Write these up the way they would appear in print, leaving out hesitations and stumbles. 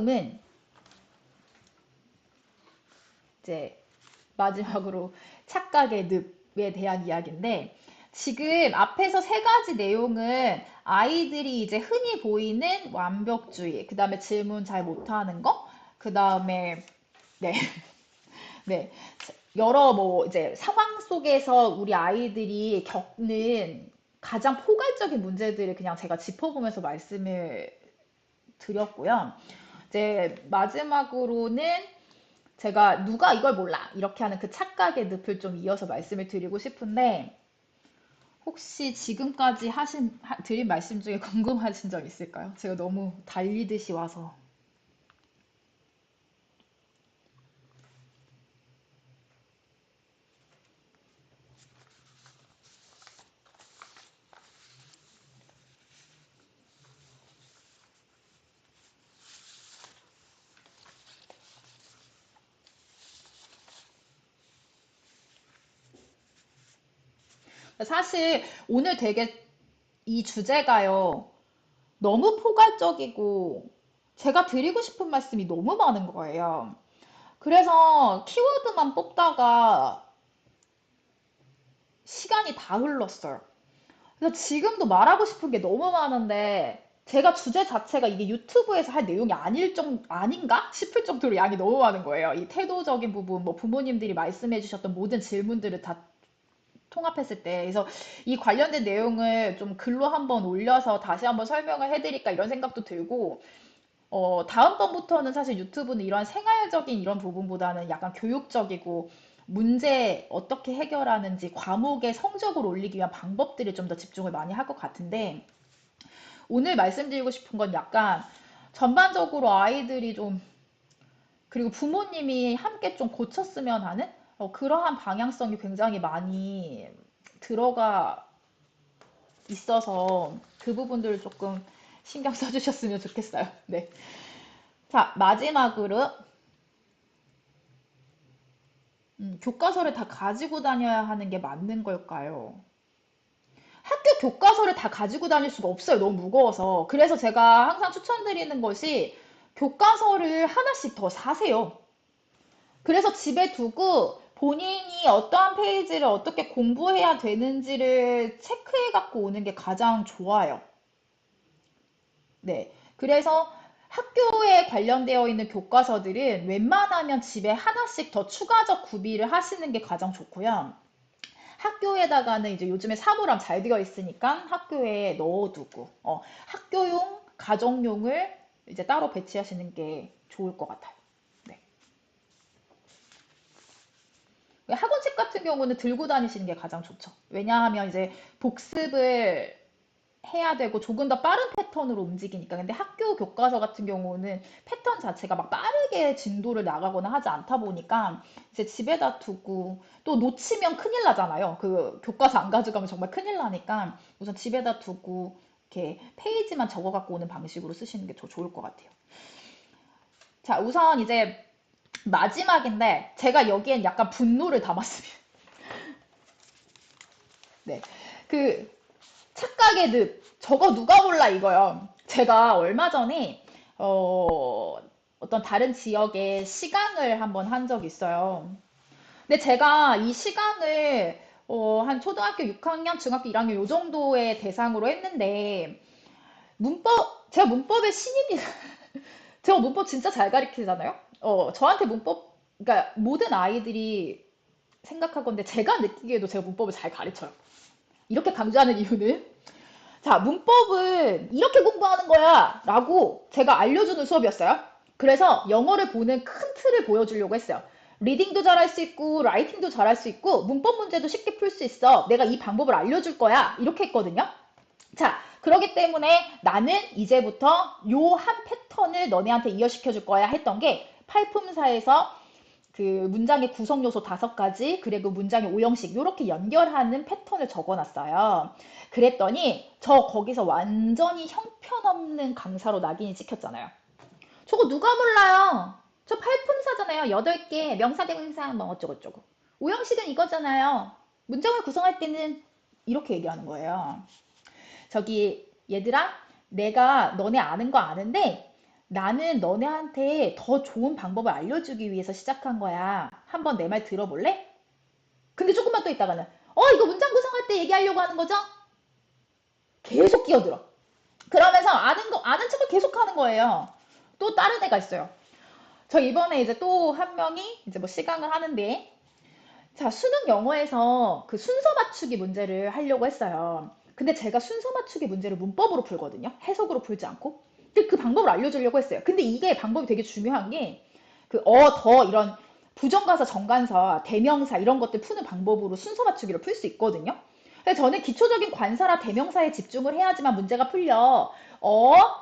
다음은 이제 마지막으로 착각의 늪에 대한 이야기인데, 지금 앞에서 세 가지 내용은 아이들이 이제 흔히 보이는 완벽주의, 그 다음에 질문 잘 못하는 거, 그 다음에 네, 네, 여러 뭐 이제 상황 속에서 우리 아이들이 겪는 가장 포괄적인 문제들을 그냥 제가 짚어보면서 말씀을 드렸고요. 이제 마지막으로는 제가 누가 이걸 몰라 이렇게 하는 그 착각의 늪을 좀 이어서 말씀을 드리고 싶은데, 혹시 지금까지 드린 말씀 중에 궁금하신 점 있을까요? 제가 너무 달리듯이 와서. 사실 오늘 되게 이 주제가요, 너무 포괄적이고 제가 드리고 싶은 말씀이 너무 많은 거예요. 그래서 키워드만 뽑다가 시간이 다 흘렀어요. 그래서 지금도 말하고 싶은 게 너무 많은데, 제가 주제 자체가 이게 유튜브에서 할 내용이 아닌가 싶을 정도로 양이 너무 많은 거예요. 이 태도적인 부분, 뭐 부모님들이 말씀해 주셨던 모든 질문들을 다 통합했을 때. 그래서 이 관련된 내용을 좀 글로 한번 올려서 다시 한번 설명을 해드릴까 이런 생각도 들고, 다음번부터는 사실 유튜브는 이런 생활적인 이런 부분보다는 약간 교육적이고, 문제 어떻게 해결하는지 과목의 성적을 올리기 위한 방법들에 좀 더 집중을 많이 할 것 같은데, 오늘 말씀드리고 싶은 건 약간 전반적으로 아이들이 좀, 그리고 부모님이 함께 좀 고쳤으면 하는 그러한 방향성이 굉장히 많이 들어가 있어서 그 부분들을 조금 신경 써주셨으면 좋겠어요. 네. 자, 마지막으로 교과서를 다 가지고 다녀야 하는 게 맞는 걸까요? 학교 교과서를 다 가지고 다닐 수가 없어요. 너무 무거워서. 그래서 제가 항상 추천드리는 것이 교과서를 하나씩 더 사세요. 그래서 집에 두고 본인이 어떠한 페이지를 어떻게 공부해야 되는지를 체크해 갖고 오는 게 가장 좋아요. 네. 그래서 학교에 관련되어 있는 교과서들은 웬만하면 집에 하나씩 더 추가적 구비를 하시는 게 가장 좋고요. 학교에다가는 이제 요즘에 사물함 잘 되어 있으니까 학교에 넣어두고, 학교용, 가정용을 이제 따로 배치하시는 게 좋을 것 같아요. 네. 학원책 같은 경우는 들고 다니시는 게 가장 좋죠. 왜냐하면 이제 복습을 해야 되고 조금 더 빠른 패턴으로 움직이니까. 근데 학교 교과서 같은 경우는 패턴 자체가 막 빠르게 진도를 나가거나 하지 않다 보니까 이제 집에다 두고, 또 놓치면 큰일 나잖아요. 그 교과서 안 가져가면 정말 큰일 나니까 우선 집에다 두고 이렇게 페이지만 적어 갖고 오는 방식으로 쓰시는 게 더 좋을 것 같아요. 자, 우선 이제 마지막인데 제가 여기엔 약간 분노를 담았습니다. 네. 그 착각의 늪. 저거 누가 몰라 이거요. 제가 얼마 전에 어떤 다른 지역에 시강을 한번 한 적이 있어요. 근데 제가 이 시강을 한 초등학교 6학년, 중학교 1학년 요 정도의 대상으로 했는데, 제가 문법의 신입니다. 제가 문법 진짜 잘 가르치잖아요. 저한테 그러니까 모든 아이들이 생각하건데 제가 느끼기에도 제가 문법을 잘 가르쳐요. 이렇게 강조하는 이유는, 자, 문법은 이렇게 공부하는 거야 라고 제가 알려주는 수업이었어요. 그래서 영어를 보는 큰 틀을 보여주려고 했어요. 리딩도 잘할 수 있고 라이팅도 잘할 수 있고 문법 문제도 쉽게 풀 수 있어. 내가 이 방법을 알려줄 거야. 이렇게 했거든요. 자, 그러기 때문에 나는 이제부터 요 한 패턴을 너네한테 이어시켜 줄 거야 했던 게, 팔품사에서 그 문장의 구성 요소 5가지, 그리고 문장의 오형식, 이렇게 연결하는 패턴을 적어놨어요. 그랬더니 저 거기서 완전히 형편없는 강사로 낙인이 찍혔잖아요. 저거 누가 몰라요? 저 팔품사잖아요. 8개, 명사대명사 뭐 어쩌고저쩌고. 오형식은 이거잖아요. 문장을 구성할 때는 이렇게 얘기하는 거예요. 저기 얘들아, 내가 너네 아는 거 아는데 나는 너네한테 더 좋은 방법을 알려주기 위해서 시작한 거야. 한번 내 말 들어볼래? 근데 조금만 또 있다가는 이거 문장 구성할 때 얘기하려고 하는 거죠? 계속 끼어들어. 그러면서 아는 척을 계속 하는 거예요. 또 다른 애가 있어요. 저 이번에 이제 또 한 명이 이제 뭐 시강을 하는데, 자, 수능 영어에서 그 순서 맞추기 문제를 하려고 했어요. 근데 제가 순서 맞추기 문제를 문법으로 풀거든요. 해석으로 풀지 않고. 근데 그 방법을 알려주려고 했어요. 근데 이게 방법이 되게 중요한 게, 그 더 이런 부정가사, 정관사, 대명사 이런 것들 푸는 방법으로 순서 맞추기를 풀 수 있거든요. 그래서 저는 기초적인 관사라 대명사에 집중을 해야지만 문제가 풀려.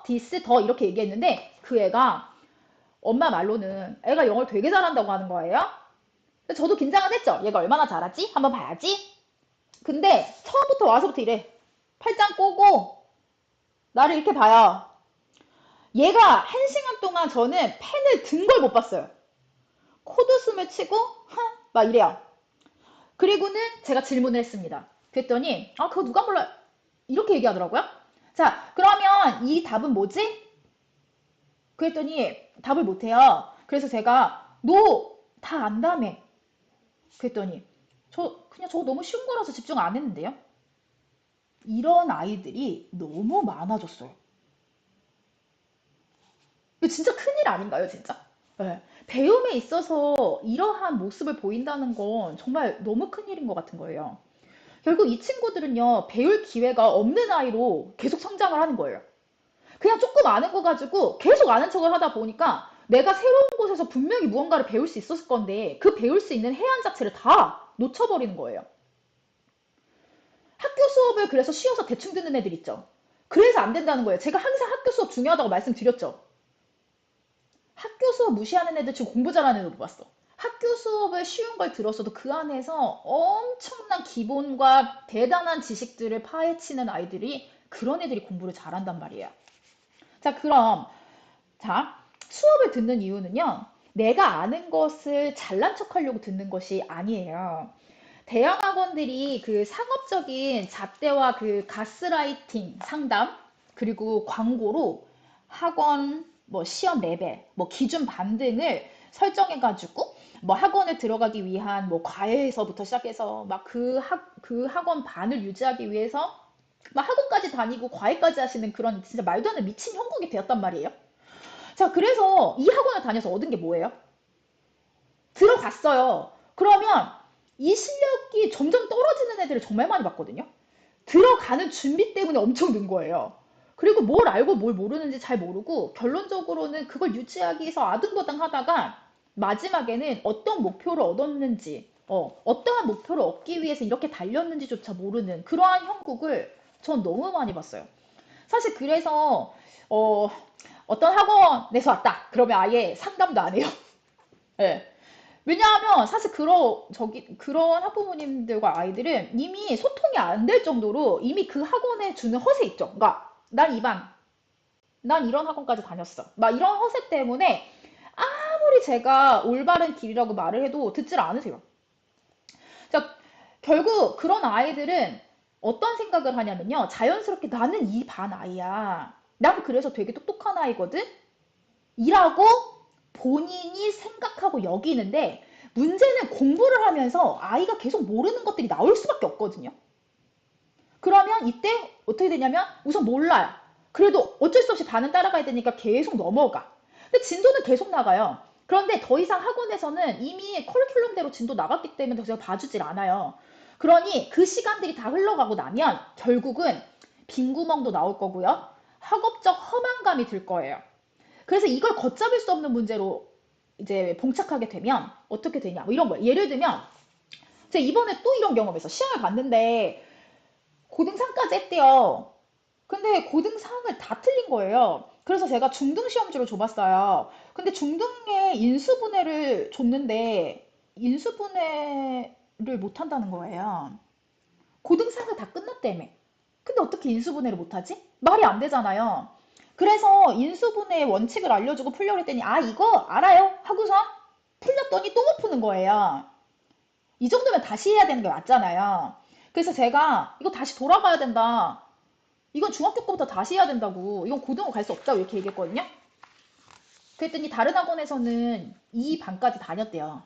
디스, 더 이렇게 얘기했는데 그 애가 엄마 말로는 애가 영어를 되게 잘한다고 하는 거예요. 저도 긴장은 했죠. 얘가 얼마나 잘하지? 한번 봐야지. 근데 처음부터 와서부터 이래. 팔짱 꼬고 나를 이렇게 봐요. 얘가 한 시간 동안 저는 펜을 든 걸 못 봤어요. 코드숨을 치고 막 이래요. 그리고는 제가 질문을 했습니다. 그랬더니 그거 누가 몰라 이렇게 얘기하더라고요. 자, 그러면 이 답은 뭐지? 그랬더니 답을 못해요. 그래서 제가 너 다 안다며. 그랬더니 그냥 저거 너무 쉬운 거라서 집중 안 했는데요. 이런 아이들이 너무 많아졌어요. 이거 진짜 큰일 아닌가요, 진짜? 네. 배움에 있어서 이러한 모습을 보인다는 건 정말 너무 큰일인 것 같은 거예요. 결국 이 친구들은요, 배울 기회가 없는 아이로 계속 성장을 하는 거예요. 그냥 조금 아는 거 가지고 계속 아는 척을 하다 보니까 내가 새로운 곳에서 분명히 무언가를 배울 수 있었을 건데 그 배울 수 있는 해안 자체를 다 놓쳐버리는 거예요. 학교 수업을 그래서 쉬어서 대충 듣는 애들 있죠. 그래서 안 된다는 거예요. 제가 항상 학교 수업 중요하다고 말씀드렸죠. 학교 수업 무시하는 애들 지금 공부 잘하는 애들 못 봤어. 학교 수업을 쉬운 걸 들었어도 그 안에서 엄청난 기본과 대단한 지식들을 파헤치는 아이들이 그런 애들이 공부를 잘한단 말이에요. 자, 그럼 자, 수업을 듣는 이유는요. 내가 아는 것을 잘난 척하려고 듣는 것이 아니에요. 대형 학원들이 그 상업적인 잣대와 그 가스라이팅 상담 그리고 광고로 학원 뭐 시험 레벨 뭐 기준 반등을 설정해 가지고 뭐 학원에 들어가기 위한 뭐 과외에서부터 시작해서 막 그 학원 반을 유지하기 위해서 막 학원까지 다니고 과외까지 하시는 그런 진짜 말도 안 되는 미친 형국이 되었단 말이에요. 자, 그래서 이 학원을 다녀서 얻은 게 뭐예요? 들어갔어요. 그러면 이 실력이 점점 떨어지는 애들을 정말 많이 봤거든요. 들어가는 준비 때문에 엄청 는 거예요. 그리고 뭘 알고 뭘 모르는지 잘 모르고 결론적으로는 그걸 유지하기 위해서 아등바등 하다가 마지막에는 어떤 목표를 얻었는지, 어떠한 목표를 얻기 위해서 이렇게 달렸는지조차 모르는 그러한 형국을 전 너무 많이 봤어요. 사실 그래서 어떤 학원에서 왔다. 그러면 아예 상담도 안 해요. 예. 왜냐하면 사실 그런 학부모님들과 아이들은 이미 소통이 안 될 정도로 이미 그 학원에 주는 허세 있죠. 그러니까 난 이 반, 난 이런 학원까지 다녔어. 막 이런 허세 때문에 아무리 제가 올바른 길이라고 말을 해도 듣질 않으세요. 자, 결국 그런 아이들은 어떤 생각을 하냐면요. 자연스럽게 나는 이 반 아이야. 난 그래서 되게 똑똑한 아이거든? 이라고 본인이 생각하고 여기는데 문제는 공부를 하면서 아이가 계속 모르는 것들이 나올 수밖에 없거든요. 그러면 이때 어떻게 되냐면 우선 몰라요. 그래도 어쩔 수 없이 반은 따라가야 되니까 계속 넘어가. 근데 진도는 계속 나가요. 그런데 더 이상 학원에서는 이미 커리큘럼대로 진도 나갔기 때문에 더 이상 봐주질 않아요. 그러니 그 시간들이 다 흘러가고 나면 결국은 빈 구멍도 나올 거고요. 학업적 허망감이 들 거예요. 그래서 이걸 걷잡을 수 없는 문제로 이제 봉착하게 되면 어떻게 되냐 뭐 이런 거예요. 예를 들면 제가 이번에 또 이런 경험에서 시험을 봤는데 고등상까지 했대요. 근데 고등상을 다 틀린 거예요. 그래서 제가 중등 시험지로 줘봤어요. 근데 중등에 인수분해를 줬는데 인수분해를 못한다는 거예요. 고등상을 다 끝났다며. 근데 어떻게 인수분해를 못하지? 말이 안 되잖아요. 그래서 인수분해의 원칙을 알려주고 풀려고 했더니 이거 알아요? 하고서 풀렸더니 또 못 푸는 거예요. 이 정도면 다시 해야 되는 게 맞잖아요. 그래서 제가 이거 다시 돌아가야 된다. 이건 중학교 거부터 다시 해야 된다고. 이건 고등어 갈 수 없다고 이렇게 얘기했거든요. 그랬더니 다른 학원에서는 2반까지 다녔대요.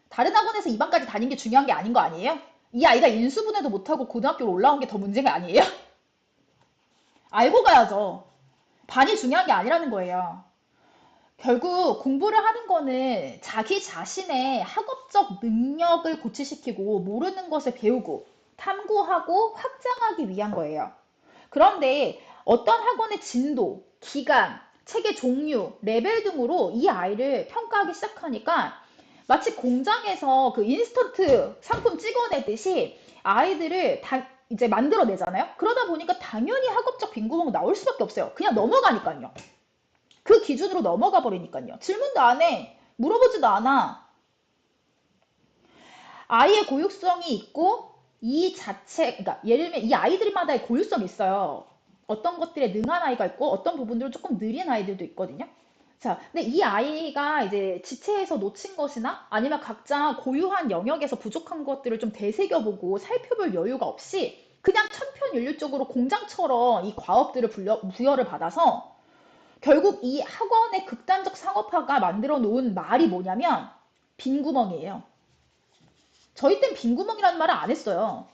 다른 학원에서 2반까지 다닌 게 중요한 게 아닌 거 아니에요? 이 아이가 인수분해도 못하고 고등학교로 올라온 게 더 문제가 아니에요? 알고 가야죠. 반이 중요한 게 아니라는 거예요. 결국 공부를 하는 거는 자기 자신의 학업적 능력을 고취시키고 모르는 것을 배우고 탐구하고 확장하기 위한 거예요. 그런데 어떤 학원의 진도, 기간, 책의 종류, 레벨 등으로 이 아이를 평가하기 시작하니까 마치 공장에서 그 인스턴트 상품 찍어내듯이 아이들을 다 이제 만들어내잖아요. 그러다 보니까 당연히 학업적 빈구멍 나올 수밖에 없어요. 그냥 넘어가니까요. 그 기준으로 넘어가 버리니까요. 질문도 안 해. 물어보지도 않아. 아이의 고유성이 있고 이 자체, 그러니까 예를 들면 이 아이들마다의 고유성이 있어요. 어떤 것들에 능한 아이가 있고 어떤 부분들은 조금 느린 아이들도 있거든요. 자, 근데 이 아이가 이제 지체에서 놓친 것이나 아니면 각자 고유한 영역에서 부족한 것들을 좀 되새겨보고 살펴볼 여유가 없이 그냥 천편일률적으로 공장처럼 이 과업들을 부여를 받아서 결국 이 학원의 극단적 상업화가 만들어 놓은 말이 뭐냐면 빈구멍이에요. 저희 땐 빈구멍이라는 말을 안 했어요.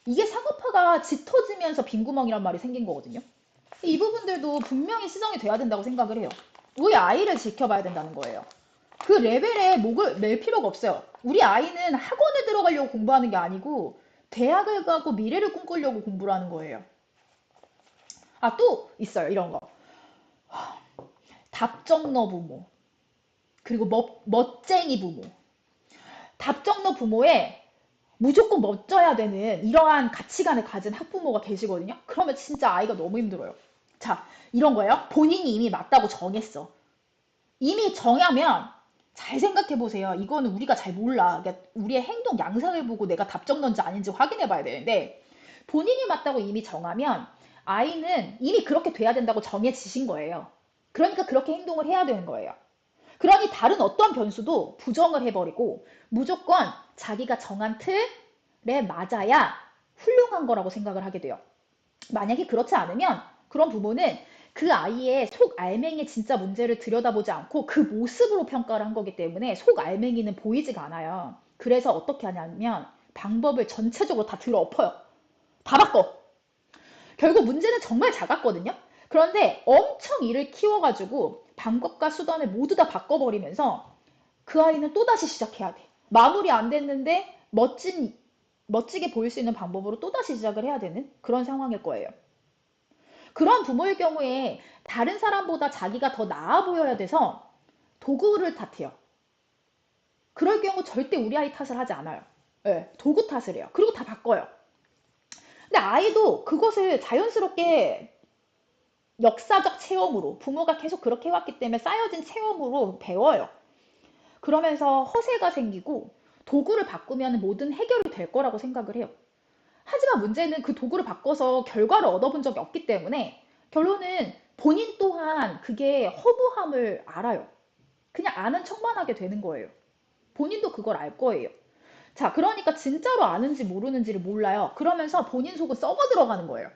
이게 상업화가 짙어지면서 빈구멍이란 말이 생긴 거거든요. 이 부분들도 분명히 시정이 돼야 된다고 생각을 해요. 우리 아이를 지켜봐야 된다는 거예요. 그 레벨에 목을 맬 필요가 없어요. 우리 아이는 학원에 들어가려고 공부하는 게 아니고 대학을 가고 미래를 꿈꾸려고 공부를 하는 거예요. 아, 또 있어요. 이런 거. 답정너 부모. 그리고 멋쟁이 부모. 답정너 부모에 무조건 멋져야 되는 이러한 가치관을 가진 학부모가 계시거든요. 그러면 진짜 아이가 너무 힘들어요. 자, 이런 거예요. 본인이 이미 맞다고 정했어. 이미 정하면 잘 생각해 보세요. 이거는 우리가 잘 몰라. 그러니까 우리의 행동 양상을 보고 내가 답정너인지 아닌지 확인해 봐야 되는데 본인이 맞다고 이미 정하면 아이는 이미 그렇게 돼야 된다고 정해지신 거예요. 그러니까 그렇게 행동을 해야 되는 거예요. 그러니 다른 어떤 변수도 부정을 해버리고 무조건 자기가 정한 틀에 맞아야 훌륭한 거라고 생각을 하게 돼요. 만약에 그렇지 않으면 그런 부모는 그 아이의 속 알맹이의 진짜 문제를 들여다보지 않고 그 모습으로 평가를 한 거기 때문에 속 알맹이는 보이지가 않아요. 그래서 어떻게 하냐면 방법을 전체적으로 다 들어 엎어요. 다 바꿔. 결국 문제는 정말 작았거든요. 그런데 엄청 일을 키워가지고 방법과 수단을 모두 다 바꿔버리면서 그 아이는 또다시 시작해야 돼. 마무리 안 됐는데 멋지게 보일 수 있는 방법으로 또다시 시작을 해야 되는 그런 상황일 거예요. 그런 부모의 경우에 다른 사람보다 자기가 더 나아 보여야 돼서 도구를 탓해요. 그럴 경우 절대 우리 아이 탓을 하지 않아요. 네, 도구 탓을 해요. 그리고 다 바꿔요. 근데 아이도 그것을 자연스럽게 역사적 체험으로 부모가 계속 그렇게 해왔기 때문에 쌓여진 체험으로 배워요. 그러면서 허세가 생기고 도구를 바꾸면 모든 해결이 될 거라고 생각을 해요. 하지만 문제는 그 도구를 바꿔서 결과를 얻어본 적이 없기 때문에 결론은 본인 또한 그게 허무함을 알아요. 그냥 아는 척만 하게 되는 거예요. 본인도 그걸 알 거예요. 자, 그러니까 진짜로 아는지 모르는지를 몰라요. 그러면서 본인 속은 썩어 들어가는 거예요.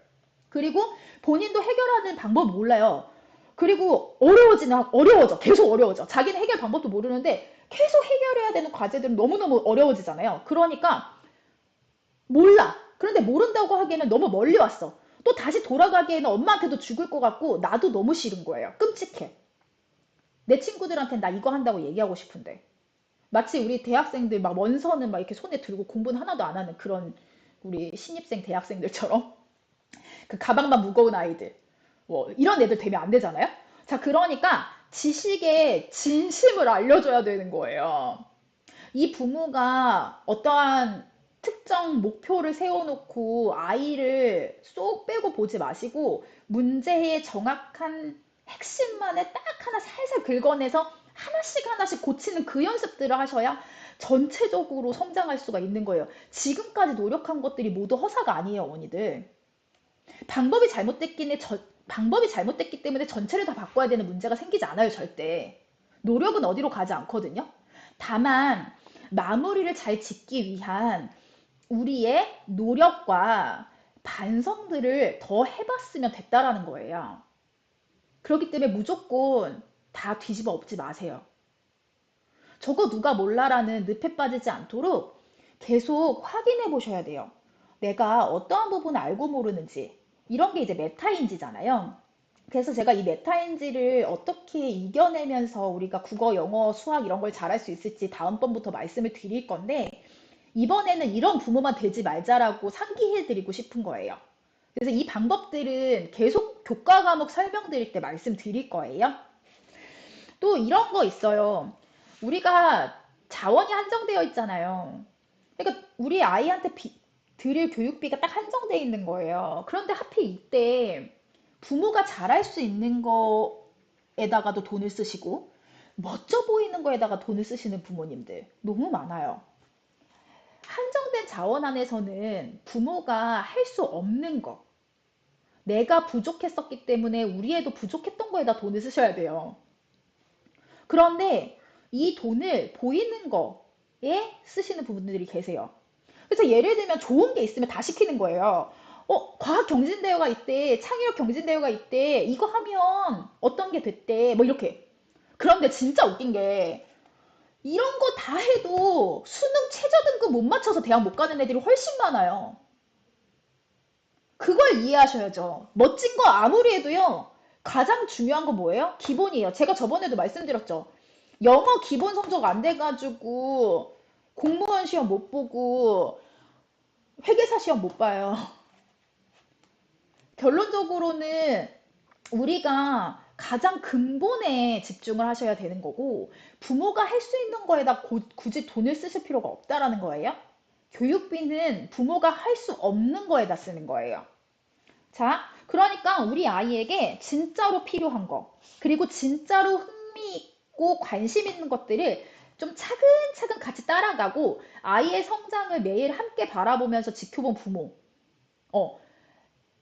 그리고 본인도 해결하는 방법 몰라요. 그리고 어려워져. 계속 어려워져. 자기는 해결 방법도 모르는데 계속 해결해야 되는 과제들은 너무너무 어려워지잖아요. 그러니까 몰라. 그런데 모른다고 하기에는 너무 멀리 왔어. 또 다시 돌아가기에는 엄마한테도 죽을 것 같고 나도 너무 싫은 거예요. 끔찍해. 내 친구들한테는 나 이거 한다고 얘기하고 싶은데. 마치 우리 대학생들 막 원서는 막 이렇게 손에 들고 공부는 하나도 안 하는 그런 우리 신입생 대학생들처럼 그 가방만 무거운 아이들. 뭐 이런 애들 되면 안 되잖아요. 자, 그러니까 지식의 진심을 알려줘야 되는 거예요. 이 부모가 어떠한 특정 목표를 세워놓고 아이를 쏙 빼고 보지 마시고 문제의 정확한 핵심만을 딱 하나 살살 긁어내서 하나씩 하나씩 고치는 그 연습들을 하셔야 전체적으로 성장할 수가 있는 거예요. 지금까지 노력한 것들이 모두 허사가 아니에요, 어머니들. 방법이 잘못됐기는 방법이 잘못됐기 때문에 전체를 다 바꿔야 되는 문제가 생기지 않아요, 절대. 노력은 어디로 가지 않거든요. 다만 마무리를 잘 짓기 위한 우리의 노력과 반성들을 더 해봤으면 됐다라는 거예요. 그렇기 때문에 무조건 다 뒤집어 엎지 마세요. 저거 누가 몰라라는 늪에 빠지지 않도록 계속 확인해 보셔야 돼요. 내가 어떠한 부분을 알고 모르는지. 이런 게 이제 메타인지잖아요. 그래서 제가 이 메타인지를 어떻게 이겨내면서 우리가 국어, 영어, 수학 이런 걸 잘할 수 있을지 다음번부터 말씀을 드릴 건데, 이번에는 이런 부모만 되지 말자라고 상기해 드리고 싶은 거예요. 그래서 이 방법들은 계속 교과 과목 설명드릴 때 말씀드릴 거예요. 또 이런 거 있어요. 우리가 자원이 한정되어 있잖아요. 그러니까 우리 아이한테 드릴 교육비가 딱 한정되어 있는 거예요. 그런데 하필 이때 부모가 잘할 수 있는 거에다가도 돈을 쓰시고 멋져 보이는 거에다가 돈을 쓰시는 부모님들 너무 많아요. 한정된 자원 안에서는 부모가 할 수 없는 거, 내가 부족했었기 때문에 우리 애도 부족했던 거에다 돈을 쓰셔야 돼요. 그런데 이 돈을 보이는 거에 쓰시는 부분들이 계세요. 그래서 예를 들면 좋은 게 있으면 다 시키는 거예요. 과학 경진대회가 있대, 창의력 경진대회가 있대, 이거 하면 어떤 게 됐대, 뭐 이렇게. 그런데 진짜 웃긴 게 이런 거 다 해도 수능 최저 등급 못 맞춰서 대학 못 가는 애들이 훨씬 많아요. 그걸 이해하셔야죠. 멋진 거 아무리 해도요. 가장 중요한 건 뭐예요? 기본이에요. 제가 저번에도 말씀드렸죠. 영어 기본 성적 안 돼가지고 공무원 시험 못 보고 회계사 시험 못 봐요. 결론적으로는 우리가 가장 근본에 집중을 하셔야 되는 거고 부모가 할 수 있는 거에다 굳이 돈을 쓰실 필요가 없다라는 거예요. 교육비는 부모가 할 수 없는 거에다 쓰는 거예요. 자, 그러니까 우리 아이에게 진짜로 필요한 거, 그리고 진짜로 흥미있고 관심 있는 것들을 좀 차근차근 같이 따라가고 아이의 성장을 매일 함께 바라보면서 지켜본 부모. 어,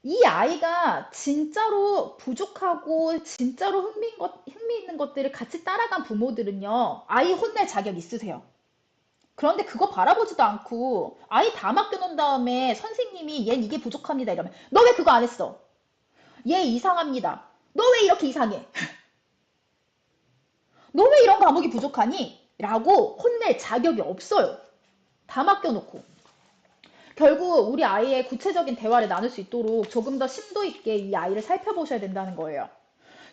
이 아이가 진짜로 부족하고 진짜로 흥미 있는 것들을 같이 따라간 부모들은요, 아이 혼낼 자격 있으세요. 그런데 그거 바라보지도 않고 아이 다 맡겨놓은 다음에 선생님이 얘 이게 부족합니다 이러면 너 왜 그거 안 했어? 얘 이상합니다. 너 왜 이렇게 이상해? 너 왜 이런 과목이 부족하니? 라고 혼낼 자격이 없어요. 다 맡겨놓고. 결국 우리 아이의 구체적인 대화를 나눌 수 있도록 조금 더 심도 있게 이 아이를 살펴보셔야 된다는 거예요.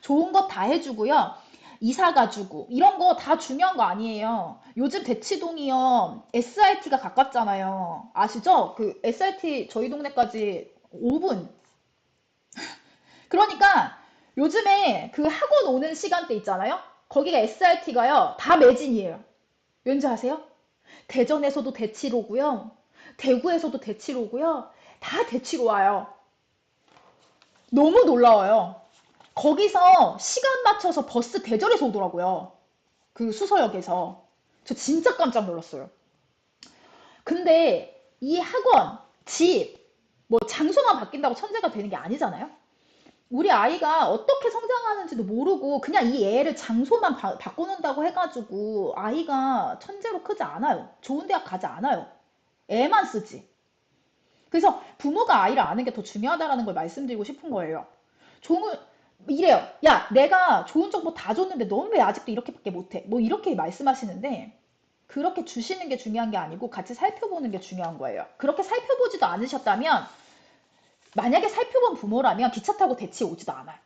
좋은 것 다 해주고요. 이사 가주고 이런 거 다 중요한 거 아니에요. 요즘 대치동이요. SRT가 가깝잖아요. 아시죠? 그 SRT 저희 동네까지 5분. 그러니까 요즘에 그 학원 오는 시간대 있잖아요. 거기가 SRT가요. 다 매진이에요. 왠지 아세요? 대전에서도 대치로 오고요. 대구에서도 대치로 오고요. 다 대치로 와요. 너무 놀라워요. 거기서 시간 맞춰서 버스 대절해서 오더라고요. 그 수서역에서. 저 진짜 깜짝 놀랐어요. 근데 이 학원, 집, 뭐 장소만 바뀐다고 천재가 되는 게 아니잖아요? 우리 아이가 어떻게 성장하는지도 모르고 그냥 이 애를 장소만 바꿔놓는다고 해가지고 아이가 천재로 크지 않아요. 좋은 대학 가지 않아요. 애만 쓰지. 그래서 부모가 아이를 아는 게 더 중요하다라는 걸 말씀드리고 싶은 거예요. 좋은, 이래요. 야, 내가 좋은 정보 다 줬는데 너는 왜 아직도 이렇게밖에 못해? 뭐 이렇게 말씀하시는데 그렇게 주시는 게 중요한 게 아니고 같이 살펴보는 게 중요한 거예요. 그렇게 살펴보지도 않으셨다면 만약에 살펴본 부모라면 기차 타고 대치 오지도 않아요.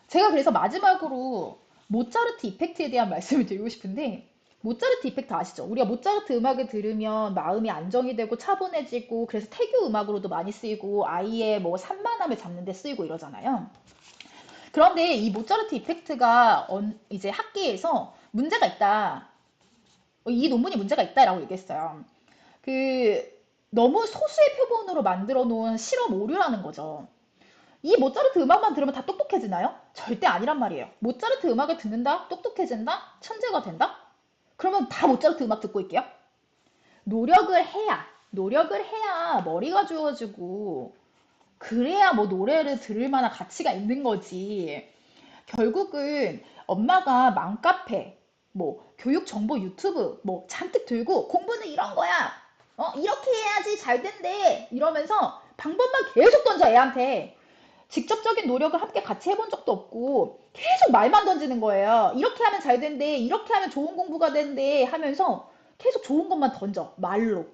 제가 그래서 마지막으로 모차르트 이펙트에 대한 말씀을 드리고 싶은데 모차르트 이펙트 아시죠? 우리가 모차르트 음악을 들으면 마음이 안정이 되고 차분해지고 그래서 태교 음악으로도 많이 쓰이고 아이의 뭐 산만함을 잡는 데 쓰이고 이러잖아요. 그런데 이 모차르트 이펙트가 이제 학계에서 문제가 있다. 이 논문이 문제가 있다라고 얘기했어요. 그 너무 소수의 표본으로 만들어 놓은 실험 오류라는 거죠. 이 모차르트 음악만 들으면 다 똑똑해지나요? 절대 아니란 말이에요. 모차르트 음악을 듣는다? 똑똑해진다? 천재가 된다? 그러면 다 모차르트 음악 듣고 있게요? 노력을 해야 머리가 좋아지고, 그래야 뭐 노래를 들을 만한 가치가 있는 거지. 결국은 엄마가 맘카페, 뭐 교육 정보 유튜브 뭐 잔뜩 들고 공부는 이런 거야. 이렇게 해야지 잘 된대. 이러면서 방법만 계속 던져 애한테. 직접적인 노력을 함께 같이 해본 적도 없고 계속 말만 던지는 거예요. 이렇게 하면 잘 된대, 이렇게 하면 좋은 공부가 된대 하면서 계속 좋은 것만 던져. 말로.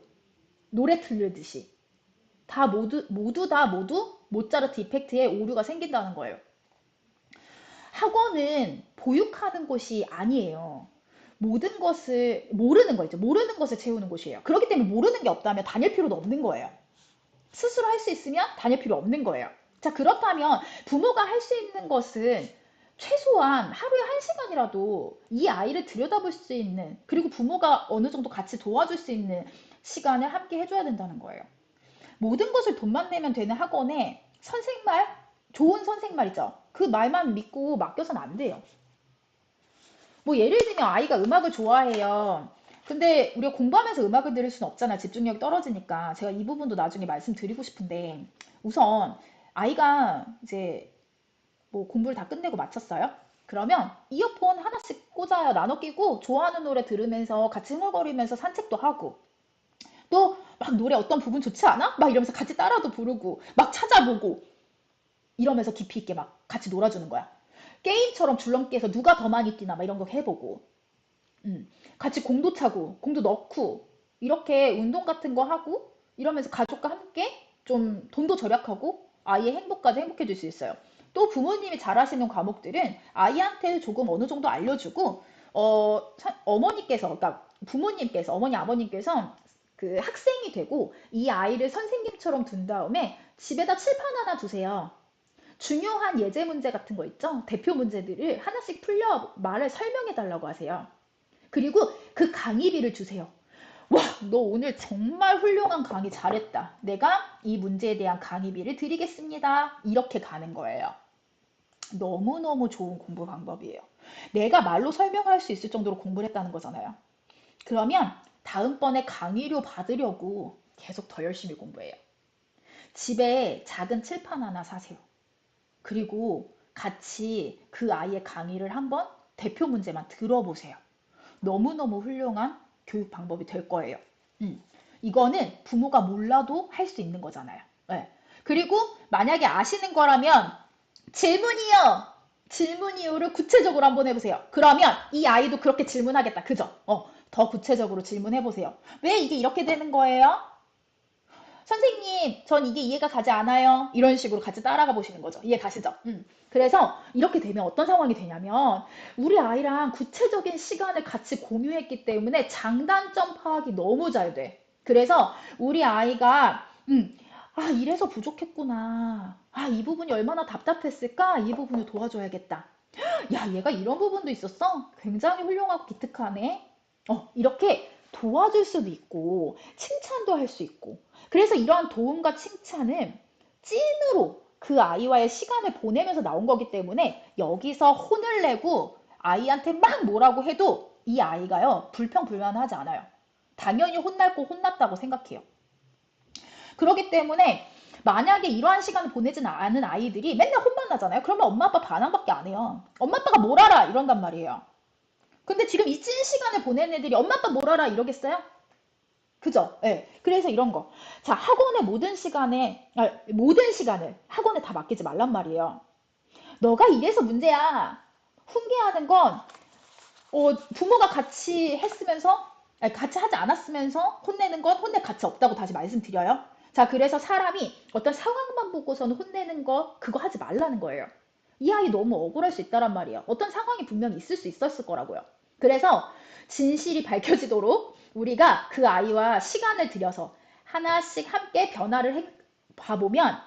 노래 틀리듯이. 다 모두 모차르트 이펙트에 오류가 생긴다는 거예요. 학원은 보육하는 곳이 아니에요. 모든 것을 모르는 거 있죠. 모르는 것을 채우는 곳이에요. 그렇기 때문에 모르는 게 없다면 다닐 필요도 없는 거예요. 스스로 할 수 있으면 다닐 필요 없는 거예요. 자, 그렇다면 부모가 할 수 있는 것은 최소한 하루에 1시간이라도 이 아이를 들여다볼 수 있는, 그리고 부모가 어느 정도 같이 도와줄 수 있는 시간을 함께 해줘야 된다는 거예요. 모든 것을 돈만 내면 되는 학원에 선생말, 좋은 선생말 있죠. 그 말만 믿고 맡겨서는 안 돼요. 뭐 예를 들면 아이가 음악을 좋아해요. 근데 우리가 공부하면서 음악을 들을 수는 없잖아. 집중력이 떨어지니까. 제가 이 부분도 나중에 말씀드리고 싶은데, 우선 아이가 이제 뭐 공부를 다 끝내고 마쳤어요. 그러면 이어폰 하나씩 꽂아요. 나눠 끼고 좋아하는 노래 들으면서 같이 흥얼거리면서 산책도 하고, 또 막 노래 어떤 부분 좋지 않아? 막 이러면서 같이 따라도 부르고 막 찾아보고 이러면서 깊이 있게 막 같이 놀아주는 거야. 게임처럼 줄넘기해서 누가 더 많이 뛰나 막 이런 거 해보고, 같이 공도 차고 공도 넣고 이렇게 운동 같은 거 하고 이러면서 가족과 함께 좀 돈도 절약하고 아이의 행복까지 행복해질 수 있어요. 또 부모님이 잘하시는 과목들은 아이한테 조금 어느 정도 알려주고, 어머니께서, 그러니까 부모님께서, 어머니 아버님께서 그 학생이 되고 이 아이를 선생님처럼 둔 다음에 집에다 칠판 하나 두세요. 중요한 예제 문제 같은 거 있죠? 대표 문제들을 하나씩 풀려 말을 설명해 달라고 하세요. 그리고 그 강의비를 주세요. 와, 너 오늘 정말 훌륭한 강의 잘했다. 내가 이 문제에 대한 강의비를 드리겠습니다. 이렇게 가는 거예요. 너무너무 좋은 공부 방법이에요. 내가 말로 설명할 수 있을 정도로 공부를 했다는 거잖아요. 그러면 다음번에 강의료 받으려고 계속 더 열심히 공부해요. 집에 작은 칠판 하나 사세요. 그리고 같이 그 아이의 강의를 한번 대표 문제만 들어보세요. 너무너무 훌륭한 교육 방법이 될 거예요. 이거는 부모가 몰라도 할 수 있는 거잖아요. 네. 그리고 만약에 아시는 거라면 질문이요. 질문 이유를 구체적으로 한번 해보세요. 그러면 이 아이도 그렇게 질문하겠다. 그죠? 더 구체적으로 질문해보세요. 왜 이게 이렇게 되는 거예요? 선생님, 전 이게 이해가 가지 않아요. 이런 식으로 같이 따라가 보시는 거죠. 이해 가시죠? 그래서 이렇게 되면 어떤 상황이 되냐면 우리 아이랑 구체적인 시간을 같이 공유했기 때문에 장단점 파악이 너무 잘 돼. 그래서 우리 아이가 아, 이래서 부족했구나. 아, 이 부분이 얼마나 답답했을까? 이 부분을 도와줘야겠다. 야, 얘가 이런 부분도 있었어? 굉장히 훌륭하고 기특하네. 이렇게 도와줄 수도 있고, 칭찬도 할 수 있고. 그래서 이러한 도움과 칭찬은 찐으로 그 아이와의 시간을 보내면서 나온 거기 때문에 여기서 혼을 내고 아이한테 막 뭐라고 해도 이 아이가요, 불평불만하지 않아요. 당연히 혼날 거 혼났다고 생각해요. 그렇기 때문에 만약에 이러한 시간을 보내지 않은 아이들이 맨날 혼만 나잖아요. 그러면 엄마 아빠 반항밖에 안 해요. 엄마 아빠가 뭘 알아? 이런단 말이에요. 근데 지금 이 찐 시간을 보낸 애들이 엄마 아빠 뭘 알아? 이러겠어요? 그죠? 예. 그래서 이런 거. 자, 학원의 모든 시간을 학원에 다 맡기지 말란 말이에요. 너가 이래서 문제야. 훈계하는 건, 부모가 같이 했으면서, 아니, 같이 하지 않았으면서 혼내는 건 혼낼 가치 없다고 다시 말씀드려요. 자, 그래서 사람이 어떤 상황만 보고서는 혼내는 거, 그거 하지 말라는 거예요. 이 아이 너무 억울할 수 있다란 말이에요. 어떤 상황이 분명히 있을 수 있었을 거라고요. 그래서 진실이 밝혀지도록 우리가 그 아이와 시간을 들여서 하나씩 함께 봐보면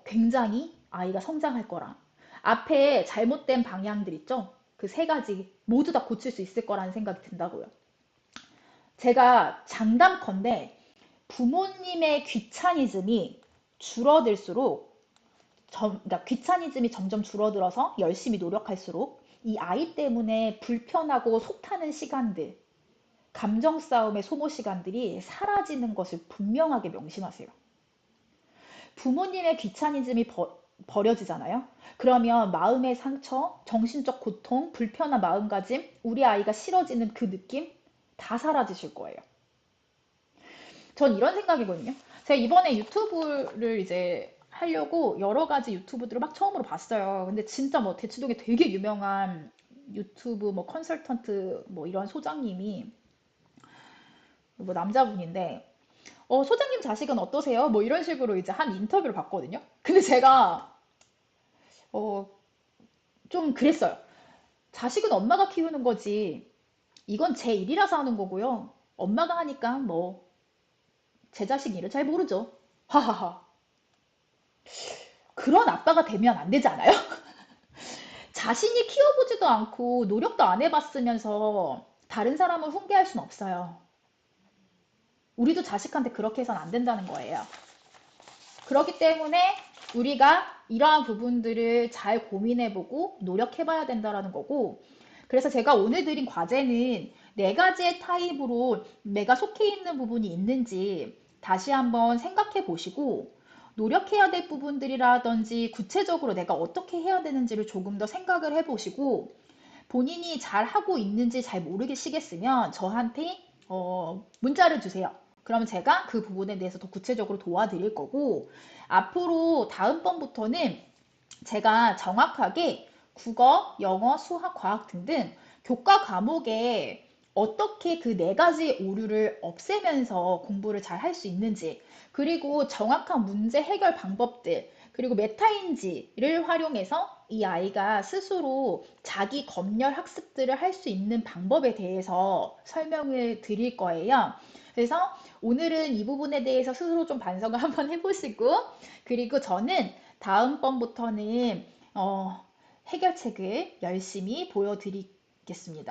굉장히 아이가 성장할 거라. 앞에 잘못된 방향들 있죠? 그 세 가지 모두 다 고칠 수 있을 거라는 생각이 든다고요. 제가 장담컨대 부모님의 귀차니즘이 줄어들수록 그러니까 귀차니즘이 점점 줄어들어서 열심히 노력할수록 이 아이 때문에 불편하고 속타는 시간들, 감정 싸움의 소모 시간들이 사라지는 것을 분명하게 명심하세요. 부모님의 귀차니즘이 버려지잖아요. 그러면 마음의 상처, 정신적 고통, 불편한 마음가짐, 우리 아이가 싫어지는 그 느낌 다 사라지실 거예요. 전 이런 생각이거든요. 제가 이번에 유튜브를 이제 하려고 여러 가지 유튜브들을 막 처음으로 봤어요. 근데 진짜 뭐 대치동에 되게 유명한 유튜브 뭐 컨설턴트 뭐 이런 소장님이 뭐 남자분인데 소장님 자식은 어떠세요? 뭐 이런 식으로 이제 한 인터뷰를 봤거든요. 근데 제가 어, 좀 그랬어요. 자식은 엄마가 키우는 거지. 이건 제 일이라서 하는 거고요. 엄마가 하니까 뭐 제 자식 일을 잘 모르죠. 하하하. 그런 아빠가 되면 안 되지 않아요? 자신이 키워보지도 않고 노력도 안 해봤으면서 다른 사람을 훈계할 순 없어요. 우리도 자식한테 그렇게 해서는 안 된다는 거예요. 그렇기 때문에 우리가 이러한 부분들을 잘 고민해보고 노력해봐야 된다는 거고, 그래서 제가 오늘 드린 과제는 네 가지의 타입으로 내가 속해 있는 부분이 있는지 다시 한번 생각해 보시고, 노력해야 될 부분들이라든지 구체적으로 내가 어떻게 해야 되는지를 조금 더 생각을 해보시고, 본인이 잘 하고 있는지 잘 모르시겠으면 저한테 문자를 주세요. 그러면 제가 그 부분에 대해서 더 구체적으로 도와드릴 거고, 앞으로 다음번부터는 제가 정확하게 국어, 영어, 수학, 과학 등등 교과 과목에 어떻게 그 네 가지 오류를 없애면서 공부를 잘 할 수 있는지, 그리고 정확한 문제 해결 방법들, 그리고 메타인지를 활용해서 이 아이가 스스로 자기 검열 학습들을 할 수 있는 방법에 대해서 설명을 드릴 거예요. 그래서 오늘은 이 부분에 대해서 스스로 좀 반성을 한번 해보시고, 그리고 저는 다음번부터는 해결책을 열심히 보여드리겠습니다.